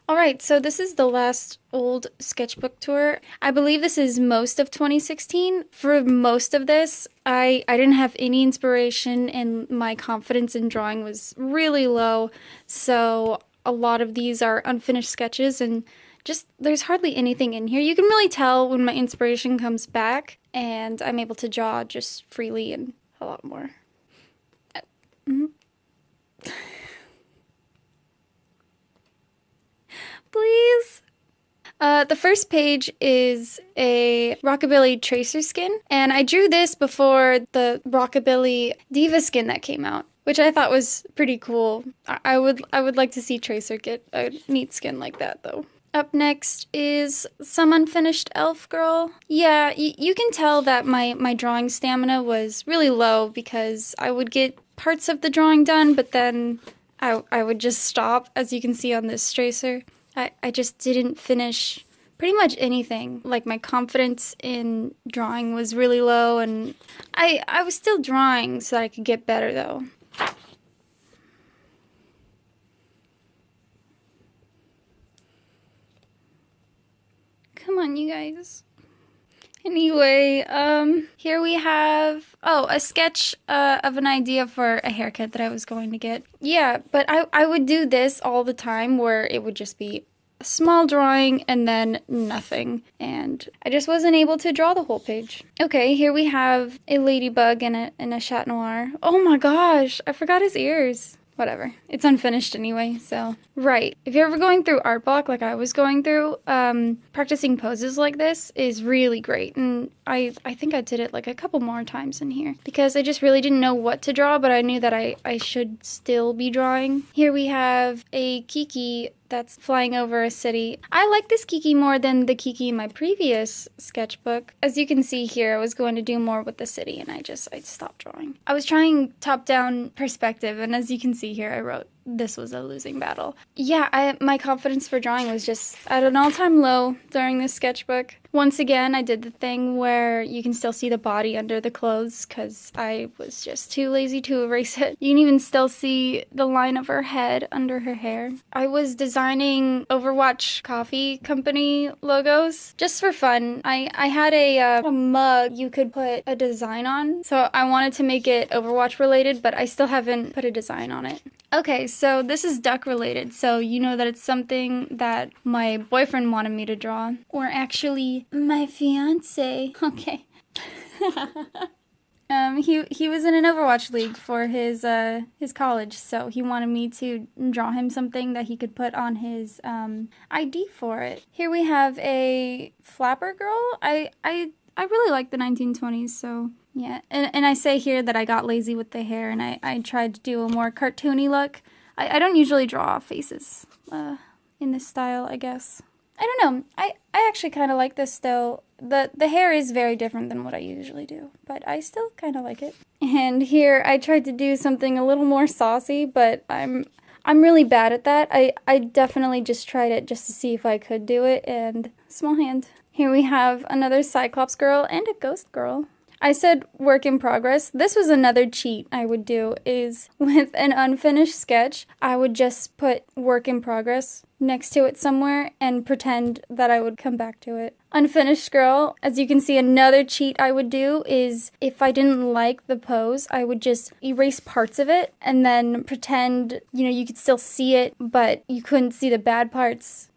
Alright, so this is the last old sketchbook tour. I believe this is most of 2016. For most of this, I didn't have any inspiration and my confidence in drawing was really low. So a lot of these are unfinished sketches and just there's hardly anything in here. You can really tell when my inspiration comes back and I'm able to draw just freely and a lot more. Mm-hmm. Please. The first page is a Rockabilly Tracer skin, and I drew this before the Rockabilly Diva skin that came out, which I thought was pretty cool. I would like to see Tracer get a neat skin like that, though. Up next is some unfinished elf girl. Yeah, you can tell that my drawing stamina was really low because I would get parts of the drawing done, but then I would just stop, as you can see on this tracer. I just didn't finish pretty much anything. Like, my confidence in drawing was really low, and I was still drawing so that I could get better, though. Come on, you guys. Anyway, here we have, a sketch of an idea for a haircut that I was going to get. Yeah, but I would do this all the time where it would just be a small drawing and then nothing. And I just wasn't able to draw the whole page. Okay, here we have a ladybug and a chat noir. Oh my gosh, I forgot his ears. Whatever. It's unfinished anyway, so. Right. If you're ever going through art block like I was going through, practicing poses like this is really great. And I think I did it like a couple more times in here because I just really didn't know what to draw, but I knew that I should still be drawing. Here we have a Kiki that's flying over a city. I like this Kiki more than the Kiki in my previous sketchbook. As you can see here, I was going to do more with the city and I stopped drawing. I was trying top-down perspective, and as you can see here, I wrote, this was a losing battle. Yeah, my confidence for drawing was just at an all-time low during this sketchbook. Once again, I did the thing where you can still see the body under the clothes because I was just too lazy to erase it. You can even still see the line of her head under her hair. I was designing Overwatch Coffee Company logos just for fun. I had a mug you could put a design on, so I wanted to make it Overwatch related, but I still haven't put a design on it. Okay, so this is duck related, so you know that it's something that my boyfriend wanted me to draw. Or actually, my fiance. Okay. He was in an Overwatch league for his college, so he wanted me to draw him something that he could put on his ID for it. Here we have a flapper girl. I really like the 1920s, so yeah. And I say here that I got lazy with the hair and I tried to do a more cartoony look. I don't usually draw faces in this style, I guess. I don't know. I actually kind of like this though. The hair is very different than what I usually do, but I still kind of like it. And here I tried to do something a little more saucy, but I'm really bad at that. I definitely just tried it just to see if I could do it, and small hand. Here we have another Cyclops girl and a ghost girl. I said work in progress. This was another cheat I would do, is with an unfinished sketch, I would just put work in progress next to it somewhere and pretend that I would come back to it. Unfinished girl, as you can see, another cheat I would do is if I didn't like the pose, I would just erase parts of it and then pretend, you could still see it, but you couldn't see the bad parts.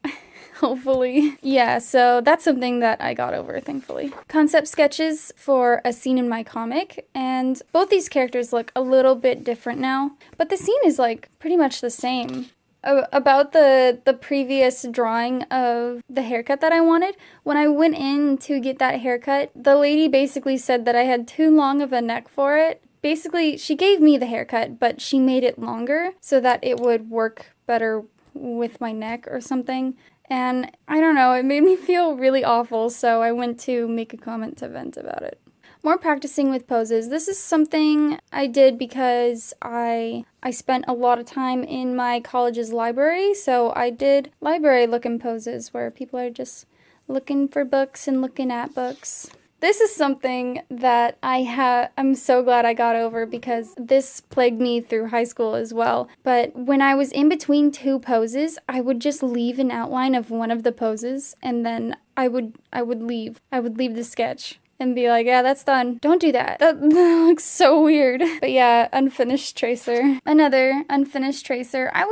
Hopefully. Yeah, so that's something that I got over, thankfully. Concept sketches for a scene in my comic, and both these characters look a little bit different now, but the scene is like pretty much the same. About the previous drawing of the haircut that I wanted, when I went in to get that haircut, the lady basically said that I had too long of a neck for it. Basically, she gave me the haircut, but she made it longer so that it would work better with my neck or something. And I don't know, it made me feel really awful, so I went to make a comment to vent about it. More practicing with poses. This is something I did because I spent a lot of time in my college's library, so I did library looking poses where people are just looking for books and looking at books. This is something that I'm so glad I got over because this plagued me through high school as well. But when I was in between two poses, I would just leave an outline of one of the poses and then I would leave. I would leave the sketch and be like, yeah, that's done. Don't do that. That looks so weird. But yeah, unfinished tracer. Another unfinished tracer. I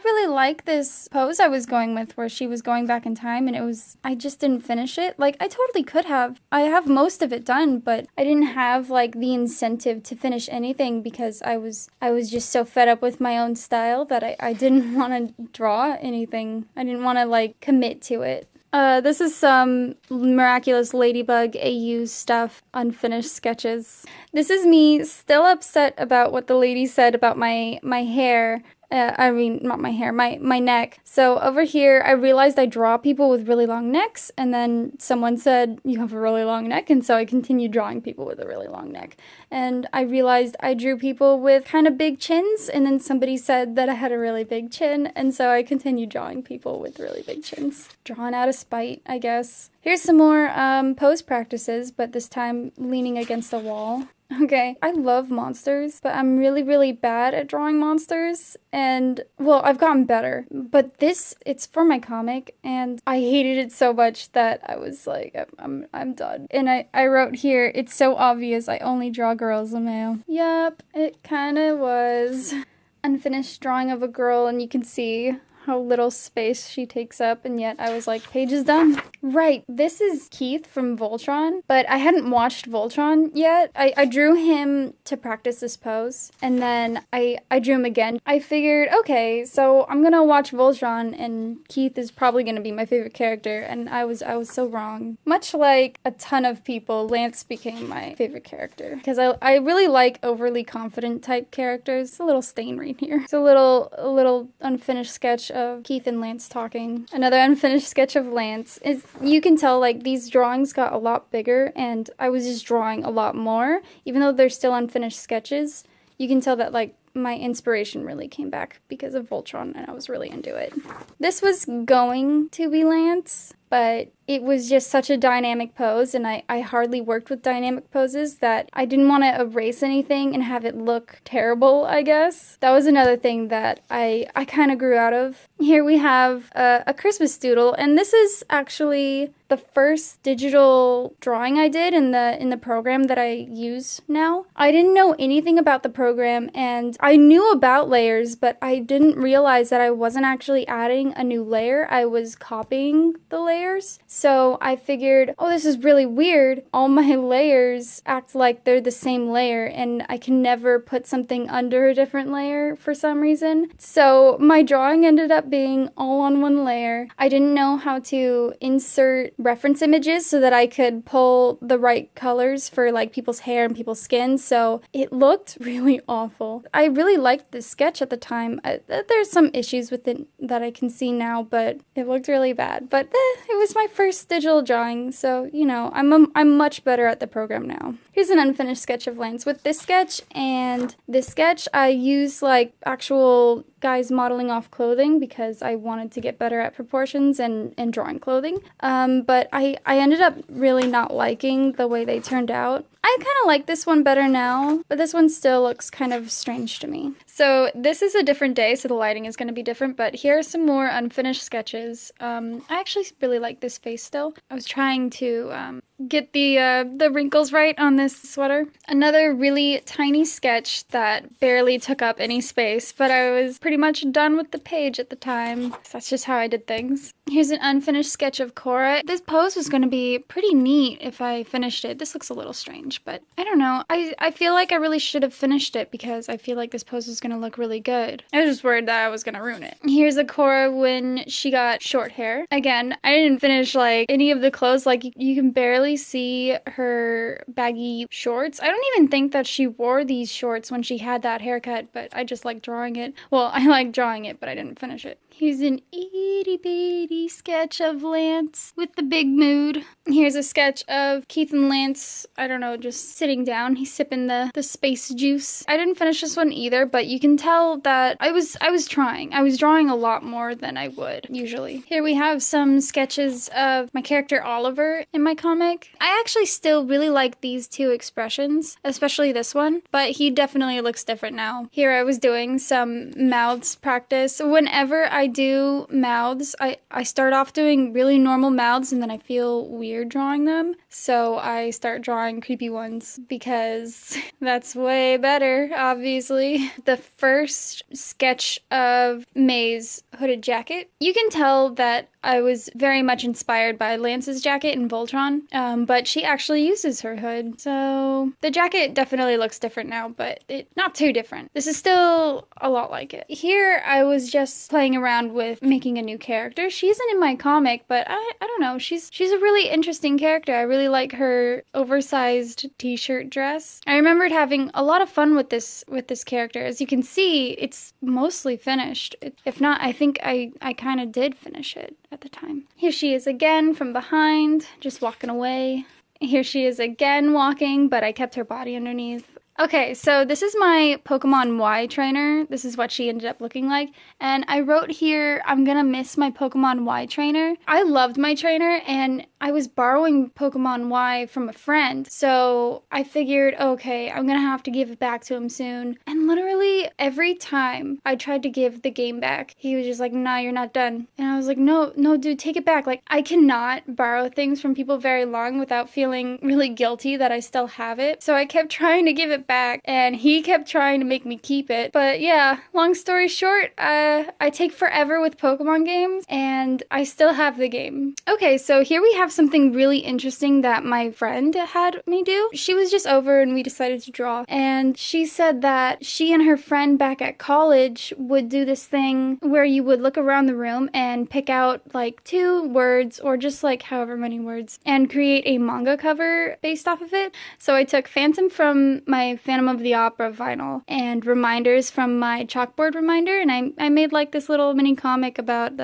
really like this pose I was going with where she was going back in time and I just didn't finish it. Like, I totally could have. I have most of it done, but I didn't have, like, the incentive to finish anything because I was just so fed up with my own style that I didn't want to draw anything. I didn't want to, like, commit to it. This is some Miraculous Ladybug AU stuff, unfinished sketches. This is me still upset about what the lady said about my hair. Not my hair, my neck. So over here, I realized I draw people with really long necks, and then someone said, you have a really long neck, and so I continued drawing people with a really long neck. And I realized I drew people with kind of big chins, and then somebody said that I had a really big chin, and so I continued drawing people with really big chins. Drawn out of spite, I guess. Here's some more pose practices, but this time leaning against the wall. Okay, I love monsters, but I'm really, really bad at drawing monsters, and, well, I've gotten better, but it's for my comic, and I hated it so much that I was like, I'm done. And I wrote here, it's so obvious I only draw girls, LeMayo. Yup, it kinda was. Unfinished drawing of a girl, and you can see how little space she takes up, and yet I was like, page is done. Right, this is Keith from Voltron, but I hadn't watched Voltron yet. I drew him to practice this pose, and then I drew him again. I figured, okay, so I'm gonna watch Voltron, and Keith is probably gonna be my favorite character, and I was so wrong. Much like a ton of people, Lance became my favorite character, because I really like overly confident type characters. It's a little stain right here. It's a little unfinished sketch of Keith and Lance talking. Another unfinished sketch of Lance is, you can tell, like, these drawings got a lot bigger and I was just drawing a lot more. Even though they're still unfinished sketches, you can tell that, like, my inspiration really came back because of Voltron and I was really into it. This was going to be Lance, but it was just such a dynamic pose, and I hardly worked with dynamic poses that I didn't want to erase anything and have it look terrible, I guess. That was another thing that I kind of grew out of. Here we have a Christmas doodle, and this is actually the first digital drawing I did in the program that I use now. I didn't know anything about the program, and I knew about layers, but I didn't realize that I wasn't actually adding a new layer. I was copying the layers. So I figured, oh, this is really weird. All my layers act like they're the same layer, and I can never put something under a different layer for some reason. So my drawing ended up being all on one layer. I didn't know how to insert reference images so that I could pull the right colors for, like, people's hair and people's skin, so it looked really awful. I really liked this sketch at the time. There's some issues with it that I can see now, but it looked really bad. But it was my first digital drawing, so, you know, I'm much better at the program now. Here's an unfinished sketch of Lance. With this sketch and this sketch, I used, like, actual guys modeling off clothing because I wanted to get better at proportions and drawing clothing. But I ended up really not liking the way they turned out. I kind of like this one better now, but this one still looks kind of strange to me. So this is a different day, so the lighting is going to be different, but here are some more unfinished sketches. I actually really like this face still. I was trying to get the wrinkles right on this sweater. Another really tiny sketch that barely took up any space, but I was pretty much done with the page at the time. So that's just how I did things. Here's an unfinished sketch of Cora. This pose was going to be pretty neat if I finished it. This looks a little strange, but I don't know. I feel like I really should have finished it because I feel like this pose was going to look really good. I was just worried that I was going to ruin it. Here's a Cora when she got short hair. Again, I didn't finish, like, any of the clothes. Like, you can barely see her baggy shorts. I don't even think that she wore these shorts when she had that haircut, but I just like drawing it. Well, I like drawing it, but I didn't finish it. Here's an itty bitty sketch of Lance with the big mood. Here's a sketch of Keith and Lance, I don't know, just sitting down. He's sipping the space juice. I didn't finish this one either, but you can tell that I was trying. I was drawing a lot more than I would usually. Here we have some sketches of my character Oliver in my comic. I actually still really like these two expressions, especially this one, but he definitely looks different now. Here I was doing some mouths practice. Whenever I do mouths, I start off doing really normal mouths and then I feel weird drawing them. So I start drawing creepy ones because that's way better, obviously. The first sketch of May's hooded jacket, you can tell that I was very much inspired by Lance's jacket in Voltron, but she actually uses her hood. So the jacket definitely looks different now, but not too different. This is still a lot like it. Here I was just playing around with making a new character. She isn't in my comic, but I don't know. She's a really interesting character. I really like her oversized t-shirt dress. I remembered having a lot of fun with this character. As you can see, it's mostly finished. If not, I think I kind of did finish it at the time. Here she is again from behind, just walking away. Here she is again walking, but I kept her body underneath. Okay, so this is my Pokemon Y trainer. This is what she ended up looking like. And I wrote here, I'm gonna miss my Pokemon Y trainer. I loved my trainer and I was borrowing Pokemon Y from a friend. So I figured, okay, I'm gonna have to give it back to him soon. And literally every time I tried to give the game back, he was just like, nah, you're not done. And I was like, no, dude, take it back. Like, I cannot borrow things from people very long without feeling really guilty that I still have it. So I kept trying to give it back and he kept trying to make me keep it. But yeah, long story short, I take forever with Pokemon games and I still have the game. Okay, so here we have something really interesting that my friend had me do. She was just over and we decided to draw, and she said that she and her friend back at college would do this thing where you would look around the room and pick out like 2 words or just like however many words and create a manga cover based off of it. So I took Phantom from my Phantom of the Opera vinyl and reminders from my chalkboard reminder, and I made like this little mini comic about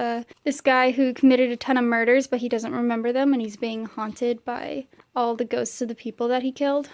this guy who committed a ton of murders but he doesn't remember them and he's being haunted by all the ghosts of the people that he killed.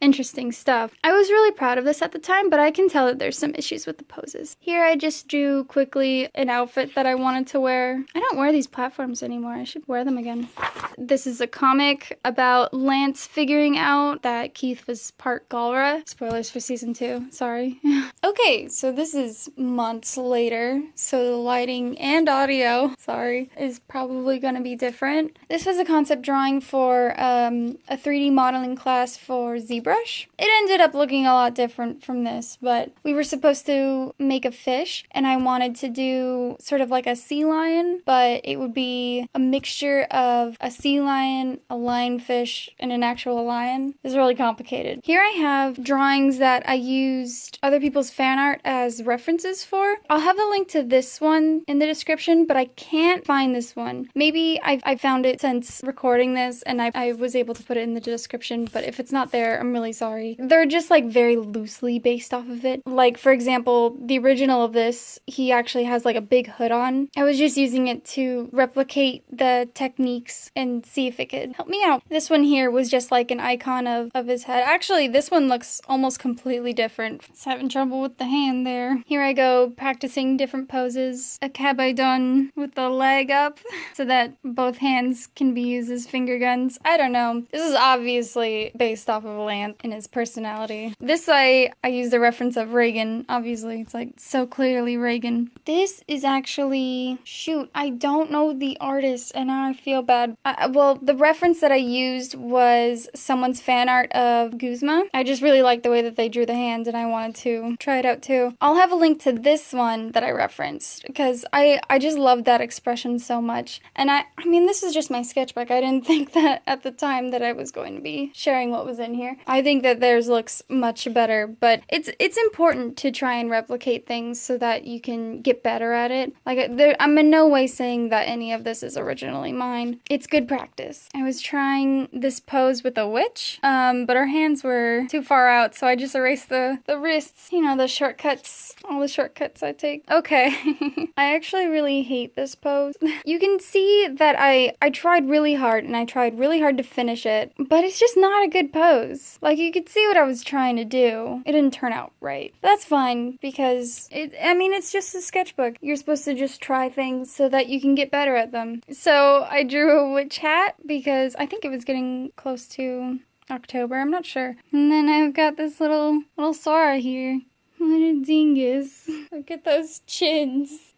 Interesting stuff. I was really proud of this at the time, but I can tell that there's some issues with the poses. Here I just drew quickly an outfit that I wanted to wear. I don't wear these platforms anymore. I should wear them again. This is a comic about Lance figuring out that Keith was part Galra. Spoilers for season 2, sorry. Okay, so this is months later, so the lighting and audio, sorry, is probably gonna be different. This was a concept drawing for a 3D modeling class for ZBrush. It ended up looking a lot different from this, but we were supposed to make a fish, and I wanted to do sort of like a sea lion, but it would be a mixture of a sea lion, a lionfish, and an actual lion. It's really complicated. Here I have drawings that I used other people's fan art as references for. I'll have a link to this one in the description, but I can't find this one. Maybe I found it since recording this, and I was able to put it in the description, but if it's not there, I'm really sorry. They're just like very loosely based off of it. Like, for example, the original of this, he actually has like a big hood on. I was just using it to replicate the techniques and see if it could help me out. This one here was just like an icon of his head. Actually, this one looks almost completely different. Just having trouble with the hand there. Here I go practicing different poses. A kabedon with the leg up so that both hands can be used as finger guns. I don't know. This is obviously based off of Lance in his personality. This I used a reference of Reagan. Obviously, it's like so clearly Reagan. This is actually, shoot, I don't know the artist and now I feel bad. Well, the reference that I used was someone's fan art of Guzma. I just really liked the way that they drew the hand and I wanted to try it out too. I'll have a link to this one that I referenced because I just love that expression so much. And I mean, this is just my sketchbook. I didn't think that at the time that I was going to be sharing what was in here. I I think that theirs looks much better, but it's important to try and replicate things so that you can get better at it. Like, I'm in no way saying that any of this is originally mine. It's good practice. I was trying this pose with a witch, but her hands were too far out, so I just erased the wrists. You know, the shortcuts, all the shortcuts I take. Okay. I actually really hate this pose. You can see that I tried really hard, and I tried really hard to finish it, but it's just not a good pose. Like, you could see what I was trying to do. It didn't turn out right. That's fine, because it's just a sketchbook. You're supposed to just try things so that you can get better at them. So I drew a witch hat because I think it was getting close to October. I'm not sure. And then I've got this little Sora here. What a dingus. Look at those chins.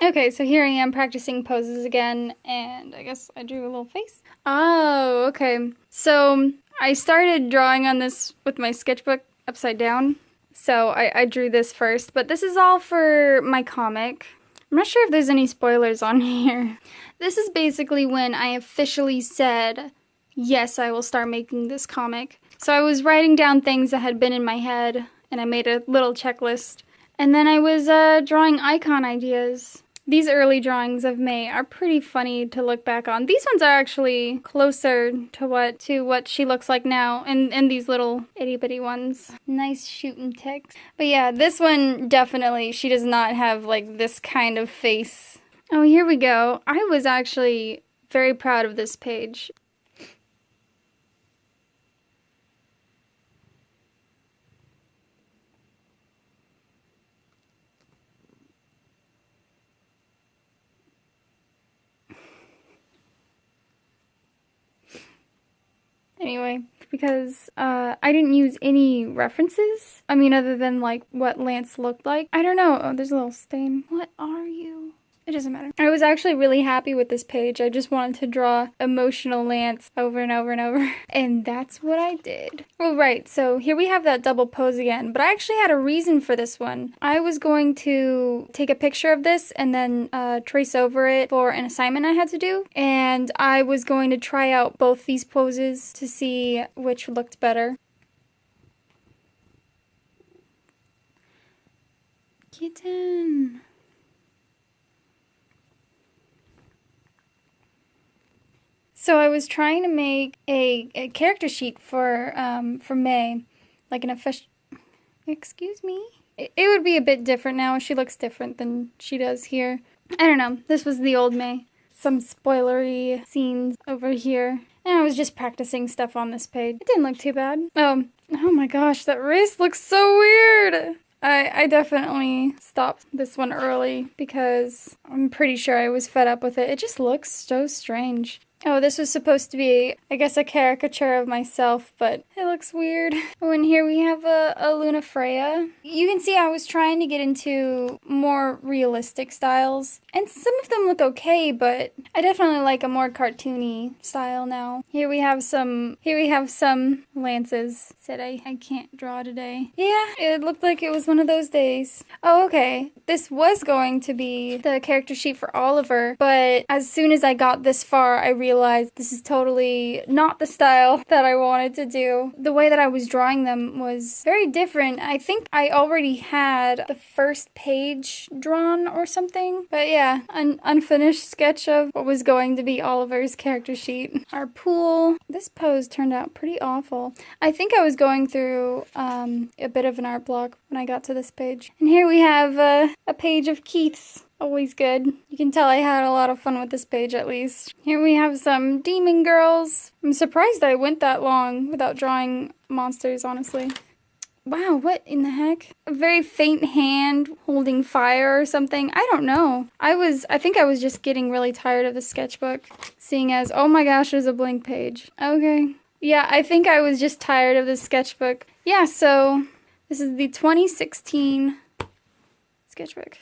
Okay, so here I am practicing poses again, and I guess I drew a little face. Oh, okay. So I started drawing on this with my sketchbook upside down. So I drew this first, but this is all for my comic. I'm not sure if there's any spoilers on here. This is basically when I officially said, yes, I will start making this comic. So I was writing down things that had been in my head, and I made a little checklist. And then I was drawing icon ideas. These early drawings of May are pretty funny to look back on. These ones are actually closer to what she looks like now, and these little itty-bitty ones. Nice shooting ticks. But yeah, this one definitely, she does not have like this kind of face. Oh, here we go. I was actually very proud of this page. Anyway, because I didn't use any references. I mean, other than like what Lance looked like. I don't know. Oh, there's a little stain. What are you? It doesn't matter. I was actually really happy with this page. I just wanted to draw emotional Lance over and over and over. And that's what I did. Well, right. So here we have that double pose again. But I actually had a reason for this one. I was going to take a picture of this and then trace over it for an assignment I had to do. And I was going to try out both these poses to see which looked better. Kitten. So I was trying to make a character sheet for May, like an official. Excuse me. It would be a bit different now. She looks different than she does here. I don't know. This was the old May. Some spoilery scenes over here. And I was just practicing stuff on this page. It didn't look too bad. Oh my gosh, that wrist looks so weird. I definitely stopped this one early because I'm pretty sure I was fed up with it. It just looks so strange. Oh, this was supposed to be, I guess, a caricature of myself, but it looks weird. Oh, and here we have a Luna Freya. You can see I was trying to get into more realistic styles, and some of them look okay, but I definitely like a more cartoony style now. Here we have some Lances. Said I can't draw today. Yeah, it looked like it was one of those days. Oh, okay. This was going to be the character sheet for Oliver, but as soon as I got this far, I realized this is totally not the style that I wanted to do. The way that I was drawing them was very different. I think I already had the first page drawn or something. But yeah, an unfinished sketch of what was going to be Oliver's character sheet. Our pool. This pose turned out pretty awful. I think I was going through a bit of an art block when I got to this page. And here we have a page of Keith's. Always good. You can tell I had a lot of fun with this page at least. Here we have some demon girls. I'm surprised I went that long without drawing monsters, honestly. Wow, what in the heck? A very faint hand holding fire or something. I don't know. I think I was just getting really tired of the sketchbook, seeing as, oh my gosh, there's a blank page. Okay. Yeah, I think I was just tired of the sketchbook. Yeah, so this is the 2016 sketchbook.